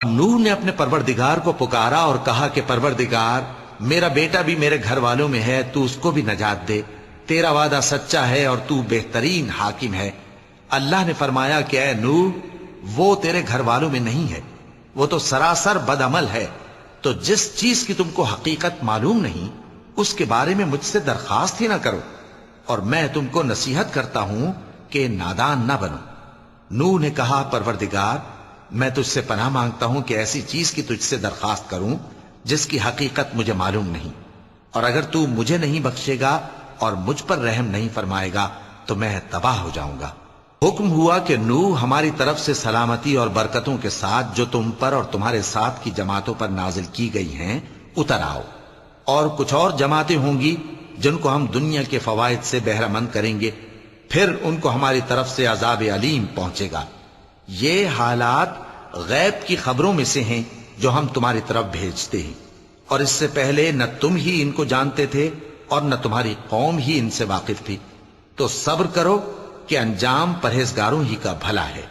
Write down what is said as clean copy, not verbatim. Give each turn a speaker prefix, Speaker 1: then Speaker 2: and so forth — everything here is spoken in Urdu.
Speaker 1: نوح نے اپنے پروردگار کو پکارا اور کہا کہ پروردگار، میرا بیٹا بھی میرے گھر والوں میں ہے، تو اس کو بھی نجات دے، تیرا وعدہ سچا ہے اور تو بہترین حاکم ہے۔ اللہ نے فرمایا کہ اے نوح، وہ تیرے گھر والوں میں نہیں ہے، وہ تو سراسر بد عمل ہے، تو جس چیز کی تم کو حقیقت معلوم نہیں اس کے بارے میں مجھ سے درخواست ہی نہ کرو، اور میں تم کو نصیحت کرتا ہوں کہ نادان نہ بنو۔ نوح نے کہا پروردگار، میں تجھ سے پناہ مانگتا ہوں کہ ایسی چیز کی تجھ سے درخواست کروں جس کی حقیقت مجھے معلوم نہیں، اور اگر تو مجھے نہیں بخشے گا اور مجھ پر رحم نہیں فرمائے گا تو میں تباہ ہو جاؤں گا۔ حکم ہوا کہ نوح، ہماری طرف سے سلامتی اور برکتوں کے ساتھ جو تم پر اور تمہارے ساتھ کی جماعتوں پر نازل کی گئی ہیں اتر آؤ، اور کچھ اور جماعتیں ہوں گی جن کو ہم دنیا کے فوائد سے بہرہ مند کریں گے، پھر ان کو ہماری طرف سے عذاب علیم پہنچے گا۔ یہ حالات غیب کی خبروں میں سے ہیں جو ہم تمہاری طرف بھیجتے ہیں، اور اس سے پہلے نہ تم ہی ان کو جانتے تھے اور نہ تمہاری قوم ہی ان سے واقف تھی، تو صبر کرو کہ انجام پرہیزگاروں ہی کا بھلا ہے۔